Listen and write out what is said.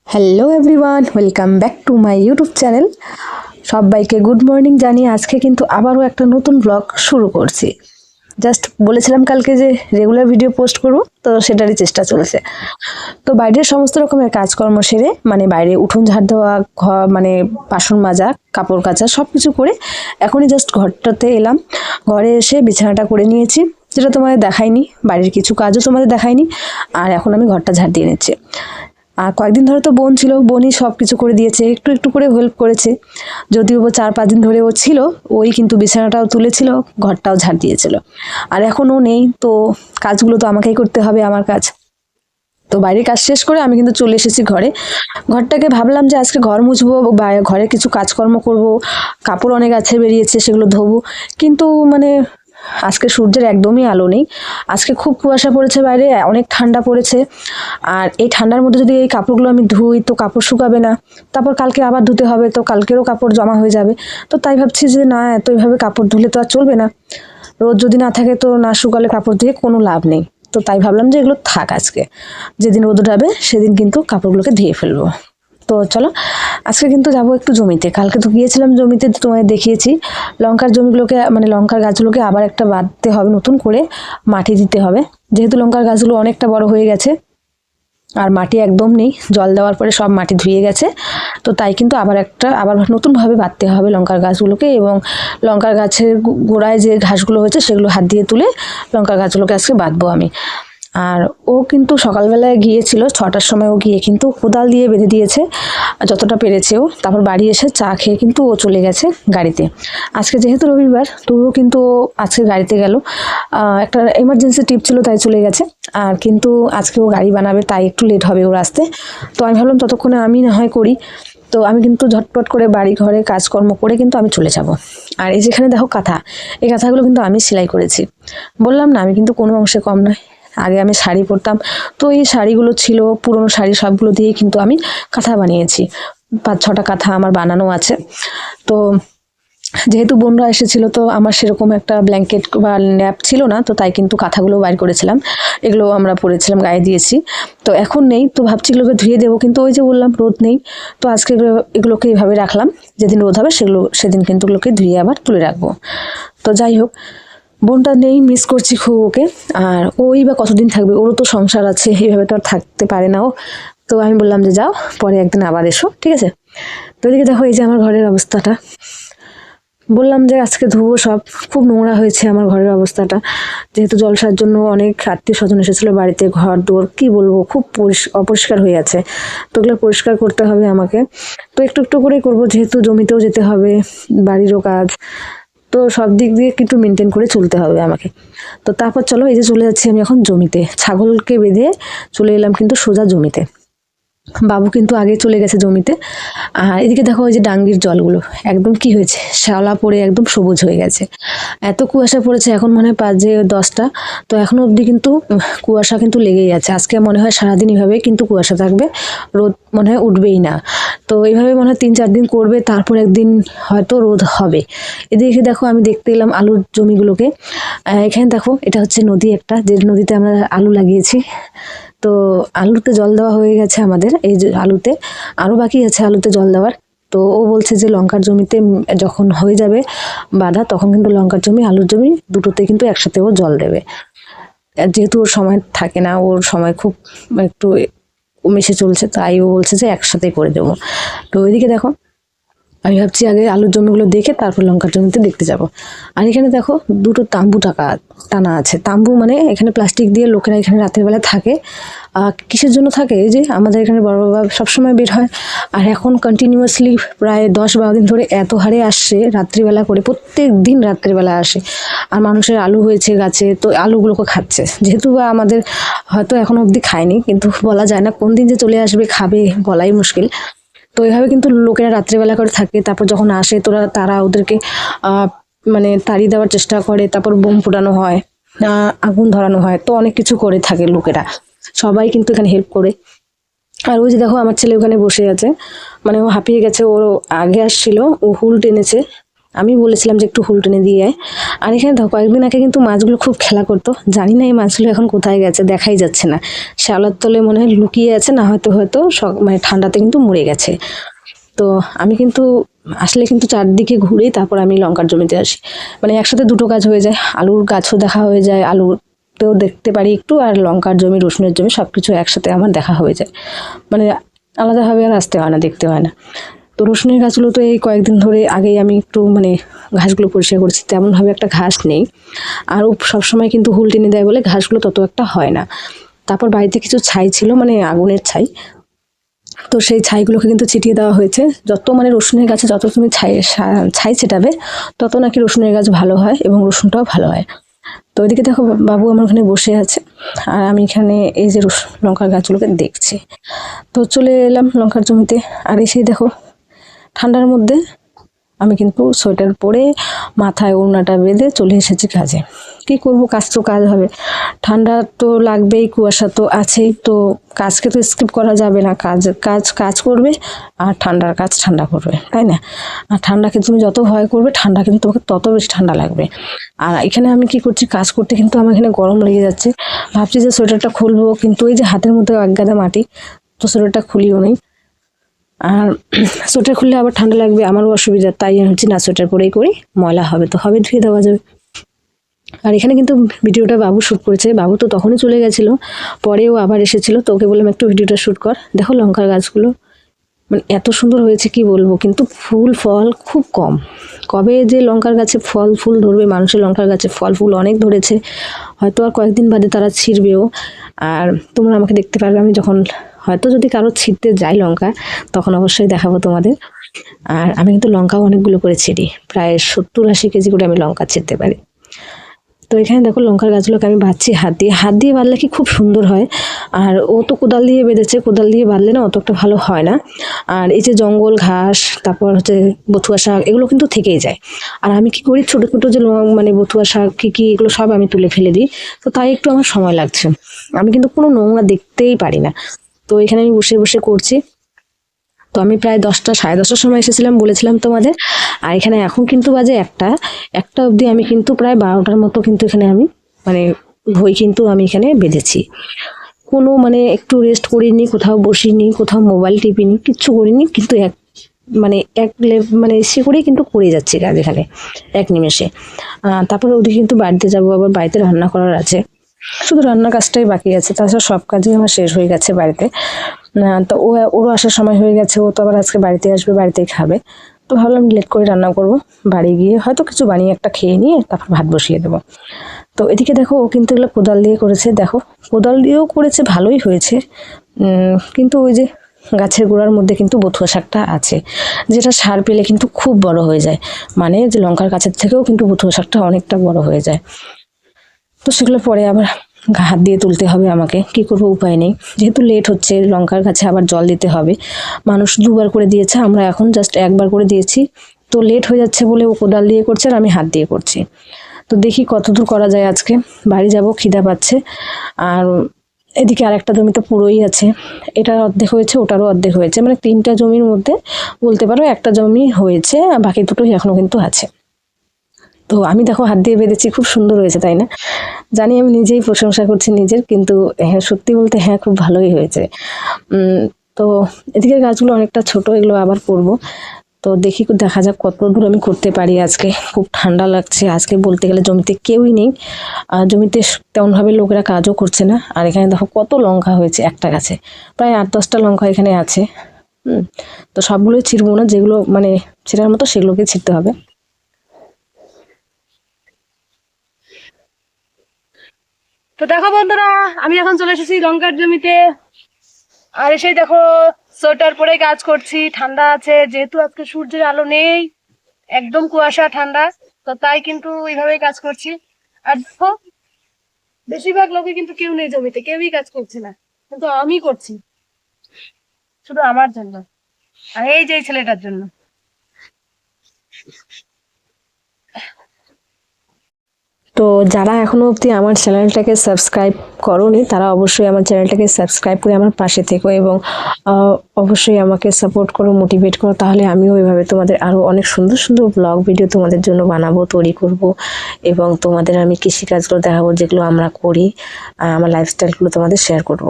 Hello everyone, welcome back to my YouTube channel. সবাইকে good morning জানিয়ে আজকে কিন্তু আবারও একটা নতুন ব্লগ শুরু করছি। জাস্ট বলেছিলাম কালকে যে রেগুলার ভিডিও পোস্ট করব, তো সেটারই চেষ্টা চলছে। তো বাইরের সমস্ত রকমের কাজকর্ম সেরে, মানে বাইরে উঠোন ঝাড় দেওয়া, ঘর মানে বাসন মাজা, কাপড় কাচা সব কিছু করে এখনই জাস্ট ঘরটাতে এলাম। ঘরে এসে বিছানাটা করে নিয়েছি, যেটা তোমাদের দেখাইনি, বাড়ির কিছু কাজও তোমাদের দেখাইনি। আর এখন আমি ঘরটা ঝাড় দিয়ে নিচ্ছি। আর কয়েকদিন ধরে তো বোন ছিল, বোনই সব কিছু করে দিয়েছে, একটু একটু করে হেল্প করেছে। যদিও 4-5 দিন ধরে ও ছিল, ওই কিন্তু বিছানাটাও তুলেছিল, ঘরটাও ঝাড় দিয়েছিল। আর এখন ও নেই, তো কাজগুলো তো আমাকেই করতে হবে, আমার কাজ। তো বাইরের কাজ শেষ করে আমি কিন্তু চলে এসেছি ঘরে। ঘরটাকে ভাবলাম যে আজকে ঘর মুছবো বা ঘরে কিছু কাজকর্ম করব, কাপড় অনেক আছে বেরিয়েছে, সেগুলো ধোবো। কিন্তু মানে আজকে সূর্যের একদমই আলো নেই। আজকে খুব কুয়াশা পড়েছে, বাইরে অনেক ঠান্ডা পড়েছে। আর এই ঠান্ডার মধ্যে যদি এই কাপড়গুলো আমি ধুই তো কাপড় শুকাবে না, তারপর কালকে আবার ধুতে হবে, তো কালকেরও কাপড় জমা হয়ে যাবে। তো তাই ভাবছি যে না, এত এইভাবে কাপড় ধুলে তো আর চলবে না। রোদ যদি না থাকে তো না শুকালে কাপড় দিয়ে কোনো লাভ নেই। তো তাই ভাবলাম যে এগুলো থাক, আজকে যেদিন রোদ উঠাবে সেদিন কিন্তু কাপড়গুলোকে ধুয়ে ফেলবো। তো চলো, আজকে কিন্তু যাবো একটু জমিতে। কালকে তো গিয়েছিলাম জমিতে, তো তোমায় দেখিয়েছি। লঙ্কার জমিগুলোকে, মানে লঙ্কার গাছগুলোকে আবার একটা বাঁধতে হবে, নতুন করে মাটি দিতে হবে। যেহেতু লঙ্কার গাছগুলো অনেকটা বড় হয়ে গেছে আর মাটি একদম নেই, জল দেওয়ার পরে সব মাটি ধুয়ে গেছে। তো তাই কিন্তু আবার নতুনভাবে বাঁধতে হবে লঙ্কার গাছগুলোকে। এবং লঙ্কার গাছের গোড়ায় যে ঘাসগুলো হয়েছে সেগুলো হাত দিয়ে তুলে লঙ্কার গাছগুলোকে আজকে বাঁধবো আমি। আর ও কিন্তু সকালবেলায় গিয়েছিল 6টার সময়, ও গিয়ে কিন্তু কোদাল দিয়ে বেঁধে দিয়েছে যতটা পেরেছে ও। তারপর বাড়ি এসে চা খেয়ে কিন্তু ও চলে গেছে গাড়িতে। আজকে যেহেতু রবিবার, তবুও কিন্তু ও আজকে গাড়িতে গেল। একটা এমার্জেন্সি ট্রিপ ছিল তাই চলে গেছে। আর কিন্তু আজকে ও গাড়ি বানাবে, তাই একটু লেট হবে ওর আসতে। তো আমি ভাবলাম ততক্ষণে আমি না হয় করি। তো আমি কিন্তু ঝটপট করে বাড়ি ঘরে কাজকর্ম করে কিন্তু আমি চলে যাব। আর এই যেখানে দেখো কাঁথা, এই কাঁথাগুলো কিন্তু আমি সেলাই করেছি। বললাম না, আমি কিন্তু কোনো অংশে কম নয়। আগে আমি শাড়ি পরতাম, তো এই শাড়িগুলো ছিল পুরনো শাড়ি, সবগুলো দিয়ে কিন্তু আমি কাঁথা বানিয়েছি। 5-6টা কাঁথা আমার বানানো আছে। তো যেহেতু বোনরা এসেছিল, তো আমার সেরকম একটা ব্ল্যাঙ্কেট বা ন্যাপ ছিল না, তো তাই কিন্তু কাঁথাগুলো বাইর করেছিলাম। এগুলো আমরা পরেছিলাম, গায়ে দিয়েছি। তো এখন নেই, তো ভাবছি এগুলোকে ধুয়ে দেবো, কিন্তু ওই যে বললাম রোদ নেই। তো আজকে এগুলোকে এইভাবে রাখলাম, যেদিন রোদ হবে সেদিন কিন্তু এগুলোকে ধুয়ে আবার তুলে রাখবো। তো যাই হোক, বোনটা নেই, মিস করছি খুব ওকে। আর ওই বা কতদিন থাকবে, ওরও তো সংসার আছে, এইভাবে তো আর থাকতে পারে না ও। তো আমি বললাম যে যাও, পরে একদিন আবার এসো, ঠিক আছে। তো এদিকে দেখো, এই যে আমার ঘরের অবস্থাটা। বললাম যে আজকে ধুবো সব, খুব নোংরা হয়েছে আমার ঘরের অবস্থাটা। যেহেতু জলসার জন্য অনেক আত্মীয় স্বজন এসেছিলো বাড়িতে, ঘর দোর কি বলবো, খুব অপরিষ্কার হয়ে আছে। তো ওগুলো পরিষ্কার করতে হবে আমাকে। তো একটু একটু করেই করবো, যেহেতু জমিতেও যেতে হবে, বাড়িরও কাজ। তো সব দিক দিয়ে একটু মেনটেন করে চলতে হবে আমাকে। তো তারপর চলো, এই যে চলে যাচ্ছি আমি এখন জমিতে, ছাগলকে বেঁধে চলে এলাম কিন্তু সোজা জমিতে। বাবু কিন্তু আগে চলে গেছে জমিতে। আর এদিকে দেখো, ওই যে ডাঙ্গির জলগুলো একদম কি হয়েছে, শ্যাওলা পড়ে একদম সবুজ হয়ে গেছে। এত কুয়াশা পড়েছে, এখন মনে হয় 5-10টা। তো এখনো অবধি কিন্তু কুয়াশা কিন্তু লেগেই আছে। আজকে মনে হয় সারাদিন এইভাবেই কিন্তু কুয়াশা থাকবে, রোদ মনে হয় উঠবেই না। তো এইভাবে মনে হয় 3-4 দিন করবে, তারপর একদিন হয়তো রোদ হবে। এদিকে দেখো, আমি দেখতে এলাম আলুর জমিগুলোকে। এখানে দেখো, এটা হচ্ছে নদী একটা, যে নদীতে আমরা আলু লাগিয়েছি। তো আলুতে জল দেওয়া হয়ে গেছে আমাদের, এই যে আলুতে আরও বাকি আছে আলুতে জল দেওয়ার। তো ও বলছে যে লঙ্কার জমিতে যখন হয়ে যাবে বাঁধা, তখন কিন্তু লঙ্কার জমি আলুর জমি দুটোতে কিন্তু একসাথে ও জল দেবে। আর যেহেতু ওর সময় থাকে না, ওর সময় খুব একটু মিশে চলছে, তাই ও বলছে যে একসাথে করে দেবো। তো ওইদিকে দেখো, আমি ভাবছি আগে আলুর জমিগুলো দেখে তারপর লঙ্কার জমিতে দেখতে যাব। আর এখানে দেখো, দুটো তাম্বু টানা আছে। তাম্বু মানে এখানে প্লাস্টিক দিয়ে লোকেরা এখানে রাতের বেলা থাকে। কিসের জন্য থাকে, এই যে আমাদের এখানে বড় বাবা সবসময় বের হয়। আর এখন কন্টিনিউয়াসলি প্রায় 10-12 দিন ধরে এত হারে আসছে রাত্রিবেলা করে, প্রত্যেক দিন রাত্রিবেলা আসে। আর মানুষের আলু হয়েছে গাছে, তো আলুগুলোকে খাচ্ছে। যেহেতু বা আমাদের হয়তো এখনো অবধি খায়নি, কিন্তু বলা যায় না কোন দিন যে চলে আসবে খাবে, বলাই মুশকিল। তো এইভাবে কিন্তু লোকেরা রাত্রেবেলা করে থাকে। তারপর যখন আসে তারা ওদেরকে মানে তাড়িয়ে দেওয়ার চেষ্টা করে, তারপর বোম ফোটানো হয়, আগুন ধরানো হয়, তো অনেক কিছু করে থাকে লোকেরা। সবাই কিন্তু এখানে হেল্প করে। আর ওই যে দেখো, আমার ছেলে ওখানে বসে আছে, মানে ও হাঁপিয়ে গেছে। ও আগে আসছিল, ও হুল টেনেছে, আমি বলেছিলাম যে একটু হুল টেনে দিয়ে আয়। আর এখানে দেখো কয়েকদিন আগে কিন্তু মাছগুলো খুব খেলা করতো, জানি না এই মাছগুলো এখন কোথায় গেছে, দেখাই যাচ্ছে না। শ্যাওলার তলে মনে হয় লুকিয়ে আছে, না হয়তো হয়তো মানে ঠান্ডাতে কিন্তু মরে গেছে। তো আমি কিন্তু আসলে কিন্তু চারদিকে ঘুরেই তারপর আমি লঙ্কার জমিতে আসি, মানে একসাথে দুটো কাজ হয়ে যায়, আলুর গাছও দেখা হয়ে যায়, আলুতেও দেখতে পারি একটু, আর লঙ্কার জমি রসুনের জমি সবকিছু একসাথে আমার দেখা হয়ে যায়, মানে আলাদাভাবে আর আসতে হয় না, দেখতে হয় না। তো রসুনের গাছগুলো তো এই কয়েকদিন ধরে আগেই আমি একটু মানে ঘাসগুলো পরিষ্কার করছি, তেমনভাবে একটা ঘাস নেই, আর ও সবসময় কিন্তু হুল টেনে দেয় বলে ঘাসগুলো তত একটা হয় না। তারপর বাড়িতে কিছু ছাই ছিল, মানে আগুনের ছাই, তো সেই ছাইগুলোকে কিন্তু ছিটিয়ে দেওয়া হয়েছে। যত মানে রসুনের গাছে যত তুমি ছাই ছাই ছেটাবে তত নাকি রসুনের গাছ ভালো হয় এবং রসুনটাও ভালো হয়। তো ওইদিকে দেখো বাবু আমার ওখানে বসে আছে, আর আমি এখানে এই যে লঙ্কার গাছগুলোকে দেখছি। তো চলে এলাম লঙ্কার জমিতে, আর এসেই দেখো ঠান্ডার মধ্যে আমি কিন্তু সোয়েটার পরে মাথায় ওড়নাটা বেঁধে চলে এসেছি কাজে। কি করব, কাজ তো কাজ হবে, ঠান্ডা তো লাগবেই, কুয়াশা তো আছেই, তো কাজকে তো স্কিপ করা যাবে না, কাজ কাজ কাজ করবে আর ঠান্ডার কাজ ঠান্ডা করবে, তাই না? আর ঠান্ডাকে তুমি যত ভয় করবে ঠান্ডা কিন্তু তোমাকে তত বেশি ঠান্ডা লাগবে। আর এখানে আমি কি করছি, কাজ করতে কিন্তু আমার এখানে গরম লেগে যাচ্ছে, ভাবছি যে সোয়েটারটা খুলবো, কিন্তু ওই যে হাতের মধ্যে একগাদা মাটি, তো সোয়েটারটা খুলিও নেই। আর সোয়েটার খুললে আবার ঠান্ডা লাগবে, আমারও অসুবিধা, তাই আমি হচ্ছে না সোয়েটার পরেই করি, ময়লা হবে তো হবে, ধুয়ে দেওয়া যাবে। আর এখানে কিন্তু ভিডিওটা বাবু শ্যুট করেছে, বাবু তো তখনই চলে গেছিলো, পরেও আবার এসেছিল, তো ওকে বললাম একটু ভিডিওটা শ্যুট কর। দেখো লঙ্কার গাছগুলো মানে এত সুন্দর হয়েছে কি বলবো, কিন্তু ফুল ফল খুব কম। কবে যে লঙ্কার গাছে ফল ফুল ধরবে, মানুষের লঙ্কার গাছে ফল ফুল অনেক ধরেছে, হয়তো আর কয়েকদিন বাদে তারা ছিঁড়বেও। আর তোমরা আমাকে দেখতে পারবে আমি যখন হয়তো যদি কারো ছিঁড়তে যাই লঙ্কা, তখন অবশ্যই দেখাবো তোমাদের। আর আমি কিন্তু লঙ্কাও অনেকগুলো করে ছিঁড়ি, প্রায় 70-80 কেজি করে আমি লঙ্কা ছিঁড়তে পারি। তো এখানে দেখো লঙ্কার গাছগুলোকে আমি বাঁধছি হাত দিয়ে, হাত দিয়ে বাঁধলে কি খুব সুন্দর হয়। আর ও তো কোদাল দিয়ে বেঁধেছে, কোদাল দিয়ে বাঁধলে না অত একটা ভালো হয় না। আর এই যে জঙ্গল ঘাস, তারপর হচ্ছে বথুয়া শাক, এগুলো কিন্তু থেকেই যায়। আর আমি কি করি, ছোট ছোট যে মানে বথুয়া শাক কি কি এগুলো সব আমি তুলে ফেলে দিই, তো তাই একটু আমার সময় লাগছে। আমি কিন্তু কোনো নোংরা দেখতেই পারি না, তো এখানে আমি বসে বসে করছি। তো আমি প্রায় 10টা 10:30টার সময় এসেছিলাম বলেছিলাম তোমাদের, আর এখানে এখন কিন্তু বাজে একটা, একটা অবধি আমি কিন্তু প্রায় 12টার মতো কিন্তু এখানে আমি মানে বই কিন্তু আমি এখানে বেঁধেছি। কোনো মানে একটু রেস্ট করিনি, কোথাও বসিনি, কোথাও মোবাইল টিপিনি, কিচ্ছু করিনি, কিন্তু মানে মানে সে করেই কিন্তু করে যাচ্ছি কাজ এখানে এক নিমেষে। তারপরে ওদিকে কিন্তু বাড়িতে যাব, আবার বাড়িতে রান্না করার আছে, শুধু রান্নার কাজটাই বাকি আছে, তাছাড়া সব কাজই আমার শেষ হয়ে গেছে বাড়িতে। তো ওরও আসার সময় হয়ে গেছে, ও তো আবার আজকে বাড়িতে আসবে, বাড়িতেই খাবে। তো ভাবলাম লেট করে রান্না করব, বাড়ি গিয়ে হয়তো কিছু বানিয়ে একটা খেয়ে নিয়ে তারপর ভাত বসিয়ে দেবো। তো এদিকে দেখো ও কিন্তু এগুলো কোদাল দিয়ে করেছে, দেখো কোদাল দিয়েও করেছে, ভালোই হয়েছে। কিন্তু ওই যে গাছের গোড়ার মধ্যে কিন্তু বথুয়া শাকটা আছে, যেটা সার পেলে কিন্তু খুব বড় হয়ে যায়, মানে যে লঙ্কার গাছের থেকেও কিন্তু বথুয়া শাকটা অনেকটা বড় হয়ে যায়। তো সেগুলো পরে আবার হাত দিয়ে তুলতে হবে আমাকে, কি করব, উপায় নেই, যেহেতু লেট হচ্ছে, লঙ্কার গাছে আবার জল দিতে হবে। মানুষ 2বার করে দিয়েছে, আমরা এখন জাস্ট 1বার করে দিয়েছি। তো লেট হয়ে যাচ্ছে বলে ও কোদাল দিয়ে করছে আর আমি হাত দিয়ে করছি। তো দেখি কতদূর করা যায় আজকে, বাড়ি যাব, খিদা পাচ্ছে। আর এদিকে আরেকটা জমি তো পুরোই আছে, এটার অর্ধেক হয়েছে, ওটারও অর্ধেক হয়েছে, মানে 3টা জমির মধ্যে বলতে পারো একটা জমি হয়েছে, আর বাকি দুটোই এখনো কিন্তু আছে। তো আমি দেখো হাত দিয়ে বেঁধেছি, খুব সুন্দর হয়েছে তাই না? জানি আমি নিজেই প্রশংসা করছি নিজের, কিন্তু হ্যাঁ সত্যি বলতে হ্যাঁ খুব ভালোই হয়েছে। তো এদিকের গাছগুলো অনেকটা ছোট, এগুলো আবার করব। তো দেখি দেখা যাক কত দূর আমি করতে পারি আজকে, খুব ঠান্ডা লাগছে আজকে, বলতে গেলে জমিতে কেউই নেই, আর জমিতে তেমনভাবে লোকেরা কাজও করছে না। আর এখানে দেখো কত লঙ্কা হয়েছে একটা গাছে, প্রায় 8-10টা লঙ্কা এখানে আছে। হুম। তো সবগুলোই ছিঁড়বো না, যেগুলো মানে ছিঁড়ার মতো সেগুলোকে ছিঁড়তে হবে। তো দেখো বন্ধুরা, আমি এখন চলে এসেছি লঙ্কার জমিতে, আর এসেই দেখো সোয়েটার পরে কাজ করছি, ঠান্ডা আছে, যেহেতু আজকে সূর্যের আলো নেই, একদম কুয়াশা ঠান্ডা, তো তাই কিন্তু এইভাবেই কাজ করছি। আর দেখো বেশিরভাগ লোকে কিন্তু কেউ নেই জমিতে, কেউই কাজ করছে না, কিন্তু আমি করছি, শুধু আমার জন্য, আর এই যে এই ছেলেটার জন্য। তো যারা এখনো অবধি আমার চ্যানেলটাকে সাবস্ক্রাইব করোনি তারা অবশ্যই আমার চ্যানেলটাকে সাবস্ক্রাইব করে আমার পাশে থেকো এবং অবশ্যই আমাকে সাপোর্ট করো, মোটিভেট করো, তাহলে আমিও ওইভাবে তোমাদের আরও অনেক সুন্দর সুন্দর ব্লগ ভিডিও তোমাদের জন্য বানাবো, তৈরি করব এবং তোমাদের আমি কৃষিকাজগুলো দেখাবো যেগুলো আমরা করি, আমার লাইফস্টাইলগুলো তোমাদের শেয়ার করব।